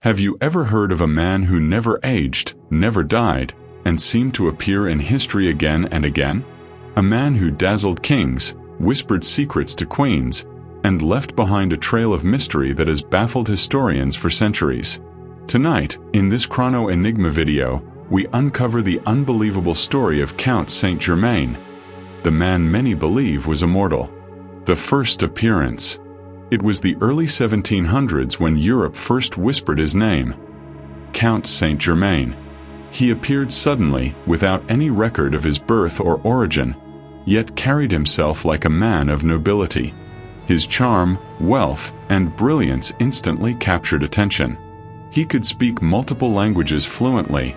Have you ever heard of a man who never aged, never died, and seemed to appear in history again and again? A man who dazzled kings, whispered secrets to queens, and left behind a trail of mystery that has baffled historians for centuries. Tonight, in this Chrono Enigma video, we uncover the unbelievable story of Count Saint Germain, the man many believe was immortal. The first appearance. It was the early 1700s when Europe first whispered his name. Count Saint Germain. He appeared suddenly, without any record of his birth or origin, yet carried himself like a man of nobility. His charm, wealth, and brilliance instantly captured attention. He could speak multiple languages fluently: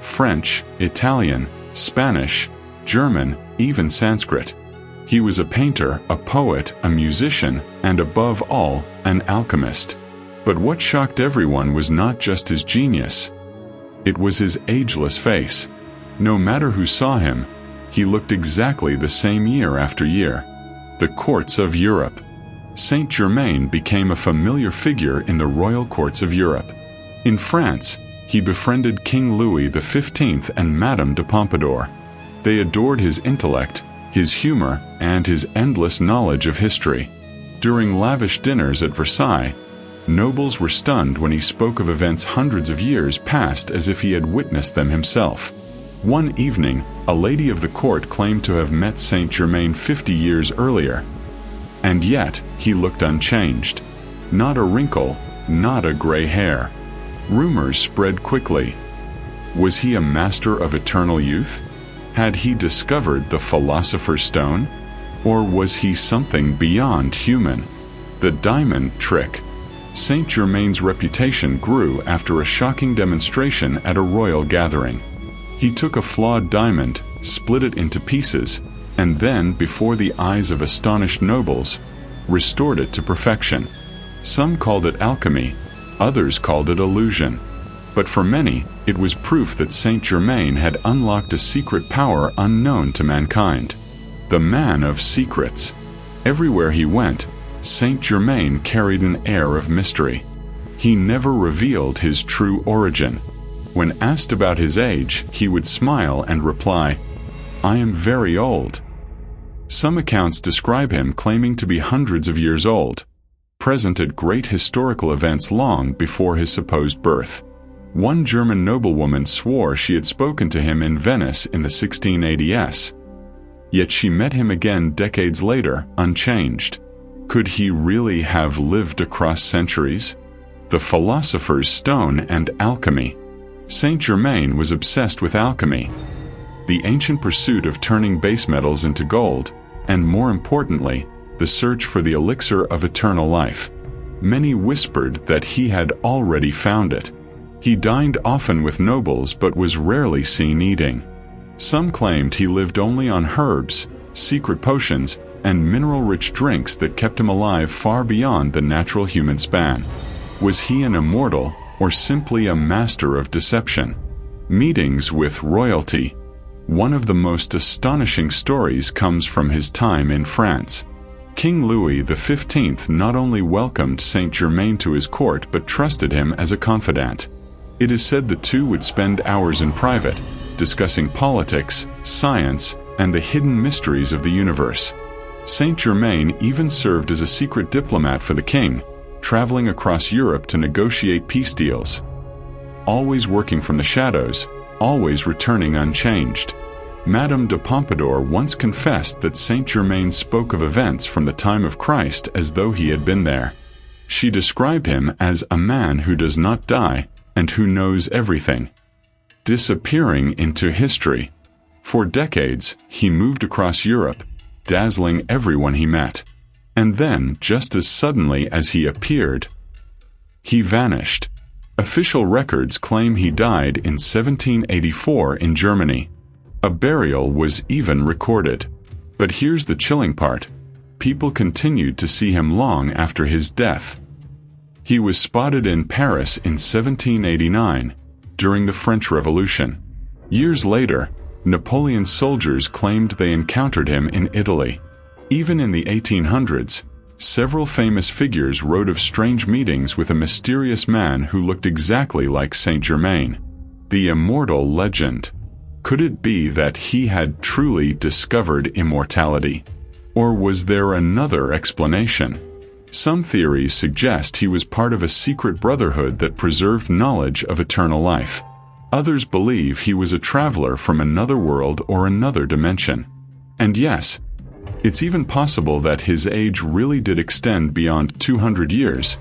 French, Italian, Spanish, German, even Sanskrit. He was a painter, a poet, a musician, and above all, an alchemist. But what shocked everyone was not just his genius. It was his ageless face. No matter who saw him, he looked exactly the same year after year. The courts of Europe. Saint Germain became a familiar figure in the royal courts of Europe. In France, he befriended King Louis XV and Madame de Pompadour. They adored his intellect, his humor, and his endless knowledge of history. During lavish dinners at Versailles, nobles were stunned when he spoke of events hundreds of years past as if he had witnessed them himself. One evening, a lady of the court claimed to have met Saint Germain 50 years earlier. And yet, he looked unchanged. Not a wrinkle, not a gray hair. Rumors spread quickly. Was he a master of eternal youth? Had he discovered the Philosopher's Stone? Or was he something beyond human? The diamond trick. Saint Germain's reputation grew after a shocking demonstration at a royal gathering. He took a flawed diamond, split it into pieces, and then, before the eyes of astonished nobles, restored it to perfection. Some called it alchemy, others called it illusion. But for many, it was proof that Saint Germain had unlocked a secret power unknown to mankind. The man of secrets. Everywhere he went, Saint Germain carried an air of mystery. He never revealed his true origin. When asked about his age, he would smile and reply, "I am very old." Some accounts describe him claiming to be hundreds of years old, present at great historical events long before his supposed birth. One German noblewoman swore she had spoken to him in Venice in the 1680s. Yet she met him again decades later, unchanged. Could he really have lived across centuries? The Philosopher's Stone and alchemy. Saint Germain was obsessed with alchemy, the ancient pursuit of turning base metals into gold, and more importantly, the search for the elixir of eternal life. Many whispered that he had already found it. He dined often with nobles but was rarely seen eating. Some claimed he lived only on herbs, secret potions, and mineral-rich drinks that kept him alive far beyond the natural human span. Was he an immortal, or simply a master of deception? Meetings with royalty. One of the most astonishing stories comes from his time in France. King Louis XV not only welcomed Saint Germain to his court but trusted him as a confidant. It is said the two would spend hours in private, discussing politics, science, and the hidden mysteries of the universe. Saint Germain even served as a secret diplomat for the king, traveling across Europe to negotiate peace deals. Always working from the shadows, always returning unchanged. Madame de Pompadour once confessed that Saint Germain spoke of events from the time of Christ as though he had been there. She described him as a man who does not die, and who knows everything. Disappearing into history. For decades, he moved across Europe, dazzling everyone he met. And then, just as suddenly as he appeared, he vanished. Official records claim he died in 1784 in Germany. A burial was even recorded. But here's the chilling part. People continued to see him long after his death. He was spotted in Paris in 1789, during the French Revolution. Years later, Napoleon's soldiers claimed they encountered him in Italy. Even in the 1800s, Several famous figures wrote of strange meetings with a mysterious man who looked exactly like Saint Germain. The immortal legend. Could it be that he had truly discovered immortality? Or was there another explanation? Some theories suggest he was part of a secret brotherhood that preserved knowledge of eternal life. Others believe he was a traveler from another world or another dimension. And yes, it's even possible that his age really did extend beyond 200 years,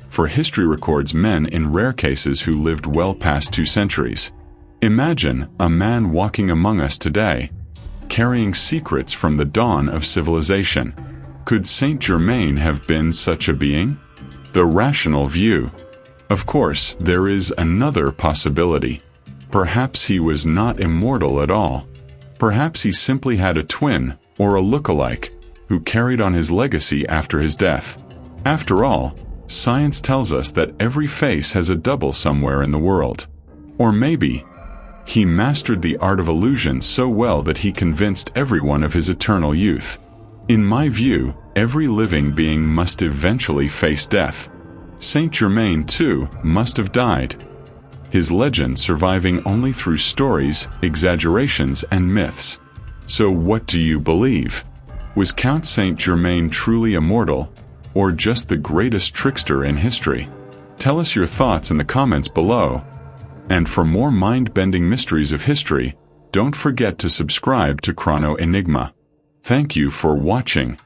for history records men in rare cases who lived well past 2 centuries. Imagine a man walking among us today, carrying secrets from the dawn of civilization. Could Saint Germain have been such a being? The rational view. Of course, there is another possibility. Perhaps he was not immortal at all. Perhaps he simply had a twin, or a look-alike, who carried on his legacy after his death. After all, science tells us that every face has a double somewhere in the world. Or maybe, he mastered the art of illusion so well that he convinced everyone of his eternal youth. In my view, every living being must eventually face death. Saint Germain, too, must have died, his legend surviving only through stories, exaggerations, and myths. So what do you believe? Was Count Saint Germain truly immortal, or just the greatest trickster in history? Tell us your thoughts in the comments below. And for more mind-bending mysteries of history, don't forget to subscribe to Chrono Enigma. Thank you for watching.